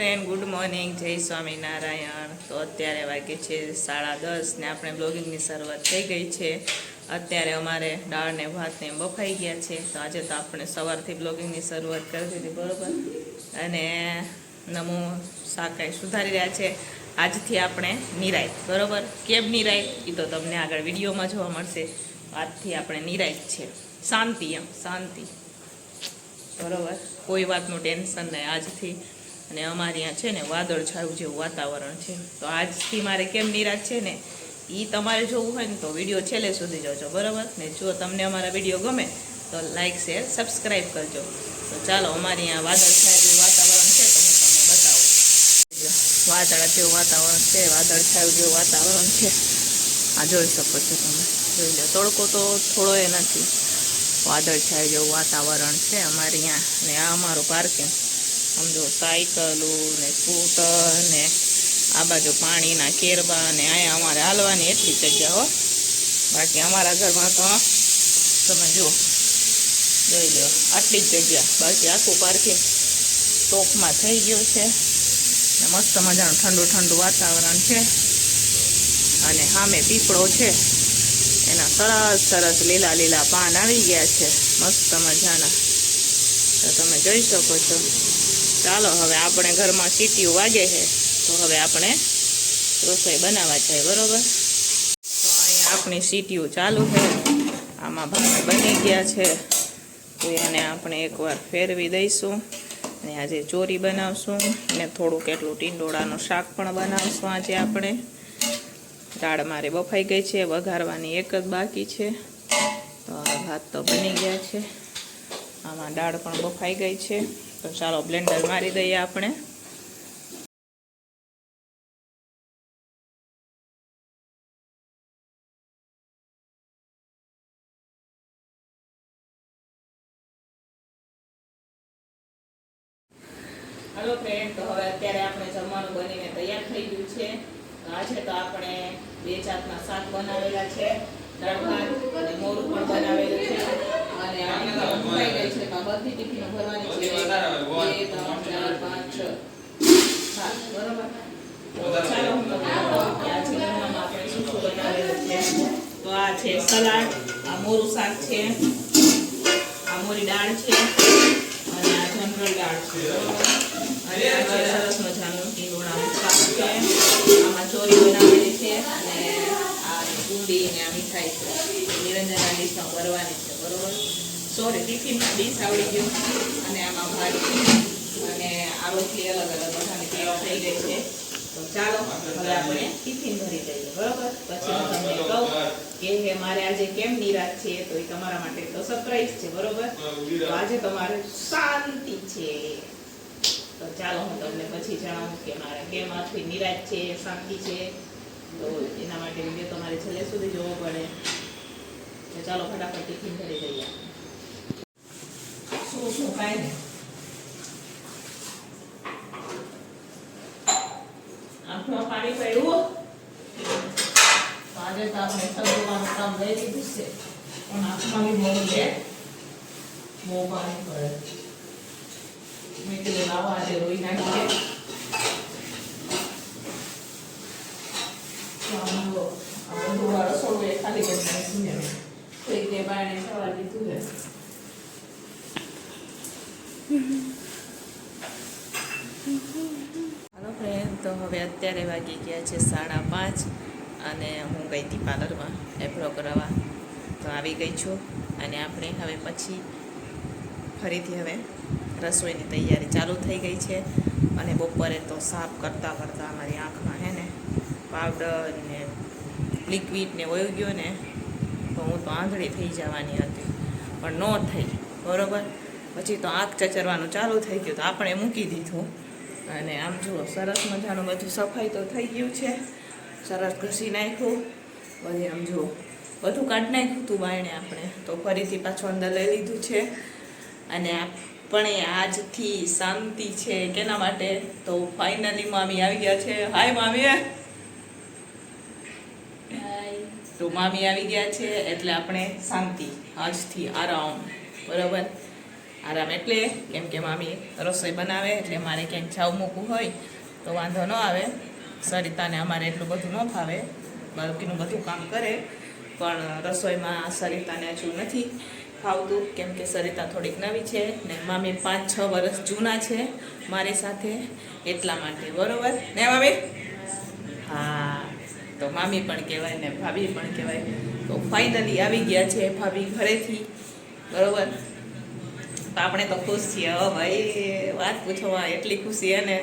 Friend, good morning, જય સ્વામિનારાયણ। તો અત્યારે વાગે છે 10:30 ને આપણે બ્લોગિંગની શરૂઆત થઈ ગઈ છે। અત્યારે અમારે દાળ ને ભાત ને બફાઈ ગયા છે। તો આજે તો આપણે સવારથી બ્લોગિંગની શરૂઆત કરી દીધી, બરાબર। અને નમો શાકાઈ સુધારી રહ્યા છે। આજથી આપણે નિરાય, બરાબર। કેમ નિરાય એ તો તમને આગળ વિડીયોમાં જોવા મળશે। આજથી આપણે નિરાય છે, શાંતિ, એમ શાંતિ, બરાબર। કોઈ વાતનું ટેન્શન નહીં આજથી। અને અમારે અહીંયા છે ને વાદળછાયું જેવું વાતાવરણ છે। તો આજથી મારે કેમ નિરાશ છે ને એ તમારે જોવું હોય ને તો વિડીયો છેલ્લે સુધી જોજો, બરાબર ને। જો તમને અમારા વિડીયો ગમે તો લાઇક, શેર, સબસ્ક્રાઈબ કરજો। તો ચાલો, અમારે અહીંયા વાદળછાયું જેવું વાતાવરણ છે તો હું તમને બતાવું। વાદળા જેવું વાતાવરણ છે, વાદળછાયું જેવું વાતાવરણ છે। આ જોઈ શકો છો તમે, જોઈ લો। તડકો તો થોડો એ નથી, વાદળછાયું જેવું વાતાવરણ છે અમારે અહીંયા। ને આ અમારું પાર્કિંગ, સમજો સાયકલું ને સ્કૂટર ને આ બાજુ પાણીના કેરબા ને અહીંયા અમારે હાલવાની એટલી જગ્યા હો। બાકી અમારા ઘરમાં તો તમે જુઓ, જોઈ લો, આટલી જ જગ્યા। બાકી આખું પાર્કિંગ ટોપમાં થઈ ગયું છે ને મસ્ત મજાનું ઠંડુ ઠંડુ વાતાવરણ છે। અને સામે પીપળો છે, એના સરસ સરસ લીલા લીલા પાન આવી ગયા છે, મસ્ત મજાના। તો તમે જોઈ શકો છો। ચાલો, હવે આપણે ઘરમાં સીટીઓ વાગે છે તો હવે આપણે રસોઈ બનાવવા જાય, બરાબર। તો અહીંયા આપણી સીટીઓ ચાલુ છે, આમાં ભાત બની ગયા છે તો એને આપણે એકવાર ફેરવી દઈશું। અને આજે ચોરી બનાવશું ને થોડુંક એટલું ટીંડોળાનું શાક પણ બનાવશું આજે આપણે। દાળ મારે બફાઈ ગઈ છે, વઘારવાની એક જ બાકી છે। તો આ ભાત તો બની ગયા છે, આમાં દાળ પણ બફાઈ ગઈ છે। તો ચાલો બ્લેન્ડર મારી દઈએ આપણે। હાલો ફ્રેન્ડ, તો હવે અત્યારે આપણે જમવાનું બનીને તૈયાર થઈ ગયું છે। તો આજે તો આપણે 2 જાતના શાક બનાવેલા છે, દાળ ભાત અને મોરું પણ બનાવેલું છે। અને આ ભરાઈ ગઈ છે, તો બધી ટિફિનો ભરવાની છે, 1 2 3 4 5 6 7, બરાબર। તો ચાલો હું તમને બતાવું કે આજે જમવામાં આપણે શું શું બનાવેલું છે। તો આ છે સલાડ, આ મોરું શાક છે, આ મોરી દાળ છે અને આ જનરલ દાળ છે, બરાબર। અને આ છે સરસ મજાનું ટીંડોળાનું શાક છે, આમાં ચોરી બનાવેલી છે અને આ કુંડી ને આ મીઠાઈ છે, નિરંજનના ડીશમાં ભરવાની છે, બરાબર। સોરી, ટિફિનમાં ડીશ આવડી ગયું। અને આમાં ભાત છે અને આ રોટલી અલગ અલગ બધાની તૈયાર થઈ ગઈ છે। તો ચાલો હવે આપણે ટિફિન ભરી દઈએ, બરાબર। પછી હું તમને કહું કે મારે આજે કેમ નિરાશ છે, તો એ તમારા માટે તો સરપ્રાઈઝ છે, બરાબર। તો આજે તમારે શાંતિ છે, તો ચાલો હું તમને પછી જણાવું કે મારે કેમ આથી નિરાશ છે, શાંતિ છે। તો એના માટે વિડીયો તમારે છેલ્લે સુધી જોવો પડે। તો ચાલો ફટાફટ ટિફિન ભરી દઈએ। શું શું કાંઈ નહીં, આંખમાં પાણી પડ્યું। આજે તો આપણે સગવડવાનું કામ લઈ લીધું છે, પણ આંખમાં બી બહુ પાણી પડે। મેં કીધું લાવો આજે રોઈ નાખીએ। આ બધું રસોડું એ ખાલી કરી નાખ્યું છે, એક બે બાયણે સવાર લીધું છે। હાલો ફ્રેન્ડ, તો હવે અત્યારે વાગી ગયા છે 5:30 અને હું ગઈ હતી પાર્લરમાં એપ્રો કરાવવા। તો આવી ગઈ છું અને આપણે હવે પછી ફરીથી હવે રસોઈની તૈયારી ચાલુ થઈ ગઈ છે। અને બપોરે તો સાફ કરતાં કરતાં અમારી આંખમાં હે ને પાવડર ને લિક્વિડ ને વહી ગયો ને તો હું તો આંધળી થઈ જવાની હતી, પણ ન થઈ, બરાબર। પછી તો આંખ ચચરવાનું ચાલુ થઈ ગયું, તો આપણે મૂકી દીધું। અને આમ જુઓ, સરસ મજાનું બધું સફાઈ તો થઈ ગયું છે, સરસ ઘસી નાખ્યું બધે। આમ જુઓ, બધું કાઢી નાખ્યું હતું બાયણે આપણે, તો ફરીથી પાછું અંદર લઈ લીધું છે। અને આપણે આજથી શાંતિ છે, કેના માટે? તો ફાઇનલી મામી આવી ગયા છે। હાય મામી, તો મામી આવી ગયા છે એટલે આપણે શાંતિ, આજથી આરામ, બરાબર। આરામ એટલે કેમ કે મામી રસોઈ બનાવે એટલે મારે ક્યાંક જાવું મૂકવું હોય તો વાંધો ન આવે. સરિતાને અમારે એટલું બધું ન ફાવે, બાળકીનું બધું કામ કરે, પણ રસોઈમાં સરિતાને હજુ નથી ફાવતું કેમ કે સરિતા થોડીક નવી છે ને મામી 5-6 વર્ષ જૂના છે મારી સાથે, એટલા માટે. બરોબર ને મામી? હા, તો મામી પણ કહેવાય ને ભાભી પણ કહેવાય. તો ફાઇનલી આવી ગયા છે ભાભી ઘરેથી. બરોબર, તો આપણે તો ખુશ છીએ. હો ભાઈ, વાત પૂછોમાં એટલી ખુશી હે ને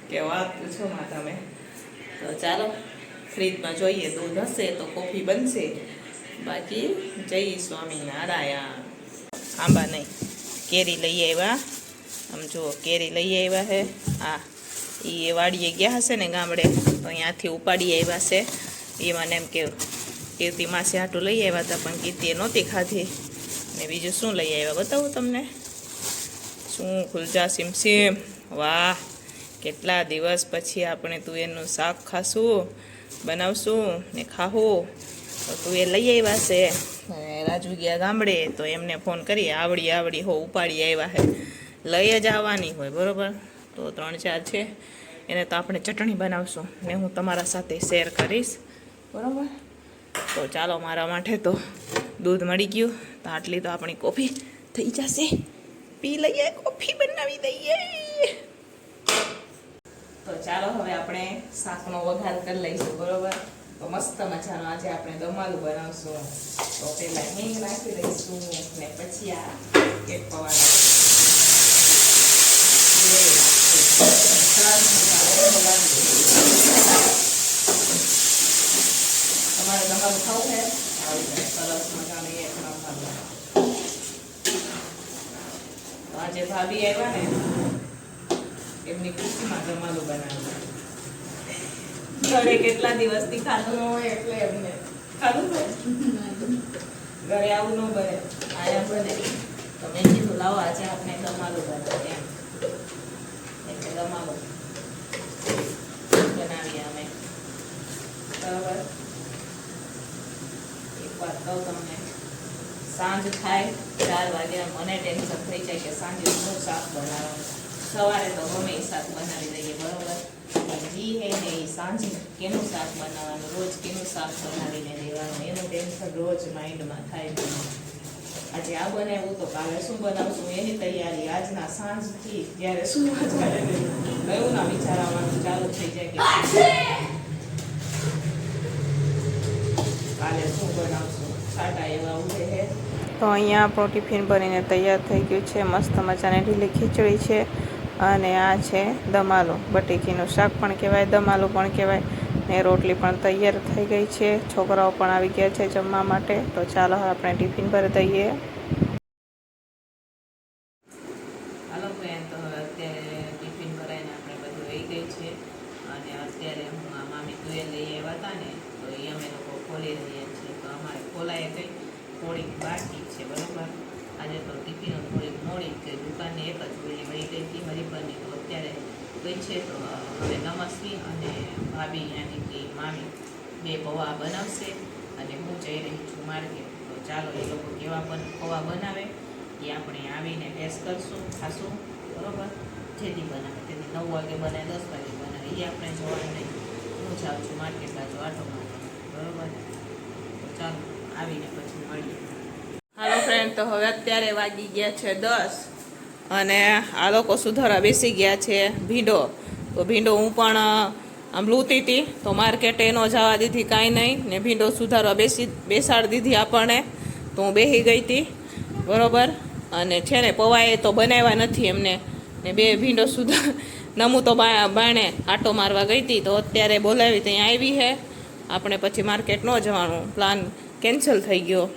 કે વાત પૂછોમાં તમે. તો ચાલો ફ્રીજમાં જોઈએ, દૂધ હશે તો કોફી બનશે, બાકી જય સ્વામિનારાયણ. આંબા નહીં, કેરી લઈ આવ્યા. આમ જુઓ, કેરી લઈ આવ્યા છે. હા, એ વાડીએ ગયા હશે ને ગામડે, તો અહીંયાથી ઉપાડી આવ્યા છે. એ મને એમ કે કીર્તિ માસી હાટું લઈ આવ્યા હતા, પણ કીર્તિએ નહોતી ખાધી. ને બીજું શું લઈ આવ્યા બતાવું તમને? શું ખુલજા સીમ. વાહ, કેટલા દિવસ પછી આપણે તુવેરનું શાક ખાશું, બનાવશું ને ખાવું. તો તુવેર લઈ આવ્યા છે. રાજુ ગયા ગામડે તો એમને ફોન કરીએ, આવડી હો ઉપાડી આવ્યા છે. લઈ જ આવવાની હોય, બરાબર. તો 3-4 છે, એને તો આપણે ચટણી બનાવશું ને હું તમારા સાથે શેર કરીશ, બરાબર. તો ચાલો, મારા માટે તો દૂધ મળી ગયું, તો આટલી તો આપણી કોફી થઈ જશે. પી લઈએ, કોફી બનાવી દઈએ. તો ચાલો હવે આપણે શાકનો વઘાર કરી લઈશું, બરોબર. તો મસ્ત મજાનો આજે આપણે દમાલું બનાવશું. તો પહેલા હિંગ નાખી દઈશું ને પછી આ એક પૌવા તમારે દમાલું ખાવું છે? સરસ મજાનું એક નંબર. તો આજે ભાભી આવ્યા ને એમની ખુશીમાં દમાલું બનાવ્યું. ઘરે કેટલા દિવસથી ખાધું ન હોય એટલે એમને ખાધું હોય. ઘરે આવું ન બને, આયા બને. તો મેં કીધું લાવો આજે આપણે દમાલું બનાવીએ એમ. એટલે દમાલું બનાવીએ અમે, બરાબર. એક વાત કહું તમને, સાંજ થાય 4 વાગ્યા મને ટેન્શન થઈ જાય કે સાંજે શું શાક બનાવવાનું. સવારે તો ગમે એ શાક બનાવી દઈએ, બરોબર. જી હે ને એ સાંજે કેનું શાક બનાવવાનું, રોજ કેનું શાક બનાવીને દેવાનું, એનું ટેન્શન રોજ માઇન્ડમાં થાય. આજે આ બનાવ્યું તો કાલે શું બનાવશું એની તૈયારી આજના સાંજથી. જ્યારે શું ગયું ના વિચારવાનું ચાલુ થઈ જાય કે કાલે શું બનાવશું. છાટા એવા ઉઠે છે. તો અહીંયા આપણું ટિફિન બનીને તૈયાર થઈ ગયું છે. મસ્ત મજાની ઢીલી ખીચડી છે અને આ છે દમાલું. બટેકીનું શાક પણ કહેવાય, દમાલું પણ કહેવાય ને રોટલી પણ તૈયાર થઈ ગઈ છે. છોકરાઓ પણ આવી ગયા છે જમવા માટે. તો ચાલો હવે આપણે ટિફિન ભરી દઈએ. હાલો ફ્રેન્ડ, તો હવે અત્યારે ટિફિન ભરાઈને આપણે બધું રહી ગઈ છે અને અત્યારે હું આ મામી તુવેર લઈ આવ્યા હતા ને, તો એ અમે લોકો ખોલી રહ્યા છીએ. તો અમારે ખોલાય કંઈ થોડીક બાકી છે, બરાબર. આજે તો ટિફિનો થોડીક મોડી કે દુકાનની એક જ વેલી મળી ગઈ હતી હરિપરની, તો અત્યારે ગઈ છે. તો હવે નમસ્તી અને ભાભી યાની કે મામી 2 પૌવા બનાવશે અને હું જઈ રહી છું માર્કેટ. તો ચાલો એ લોકો કેવા પણ પૌવા બનાવે એ આપણે આવીને ટેસ્ટ કરશું, ખાશું, બરાબર. જેથી બનાવે તેથી 9 વાગે બનાવે, 10 વાગે બનાવે એ આપણે જોવાનું નહીં. હું જાઉં છું માર્કેટ બાજુ આટો મારવા, બરાબર. તો ચાલો આવીને પછી મળીએ. હાલો ફ્રેન્ડ, તો હવે અત્યારે વાગી ગયા છે 10 અને આ લોકો સુધારા બેસી ગયા છે ભીંડો. તો ભીંડો હું પણ આમ લૂતી હતી તો માર્કેટે ન જવા દીધી, કાંઈ નહીં. ને ભીંડો સુધારવા બેસાડી દીધી આપણને, તો હું બેસી ગઈ હતી, બરાબર. અને છે ને પૌવાએ તો બનાવ્યા નથી એમને ને 2 ભીંડો નમું તો બાણે આટો મારવા ગઈ હતી. તો અત્યારે બોલાવી ત્યાં આવી છે. આપણે પછી માર્કેટ ન જવાનું, પ્લાન કેન્સલ થઈ ગયો.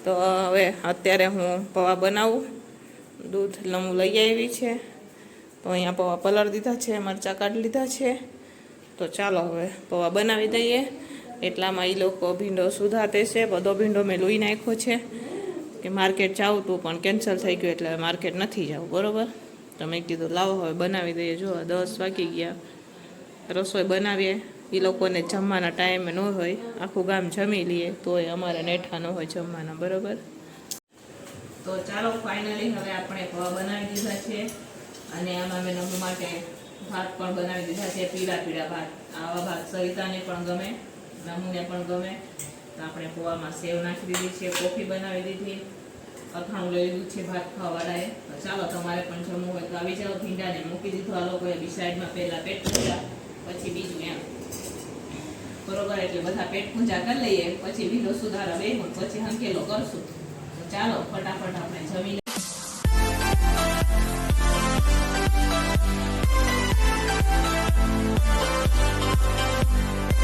તો હવે અત્યારે હું પૌવા બનાવું. દૂધ લમું લઈ આવી છે, તો અહીંયા પૌવા પલાળી દીધા છે, મરચાં કાઢી લીધા છે. તો ચાલો હવે પૌવા બનાવી દઈએ. એટલામાં એ લોકો ભીંડો સુધારતે છે. બધો ભીંડો મેં લૂઈ નાખ્યો છે કે માર્કેટ જાઉં તું પણ કેન્સલ થઈ ગયું એટલે માર્કેટ નથી જવું, બરાબર. તો મેં કીધું લાવો હવે બનાવી દઈએ. જો 10 વાગી ગયા, રસોઈ બનાવીએ. એ લોકોને જમવાના ટાઈમે ન હોય, આખું ગામ જમી લઈએ તોય અમારે નેઠા ન હોય જમવાના, બરાબર. તો ચાલો ફાઇનલી હવે આપણે પૌવા બનાવી દીધા છે અને આમાં મેં નમુ માટે ભાત પણ બનાવી દીધા છે, પીળા પીળા ભાત. આવા ભાત સરિતાને પણ ગમે, નમુને પણ ગમે. તો આપણે પૌવામાં સેવ નાખી દીધી છે, કોફી બનાવી દીધી, અથાણું લઈ લીધું છે ભાત ખાવાવાળાએ. તો ચાલો તમારે પણ જમવું હોય તો આવી જાઓ. ભીંડાને મૂકી દીધું આ લોકોએ બી સાઈડમાં, પહેલાં પેટ પૂજા પછી બીજું એમ બરોબર. એટલે બધા પેટ પૂજા કરી લઈએ પછી બીજો સુધારા બેહું પછી હંકેલો કરશું. તો ચાલો ફટાફટ આપણે જમી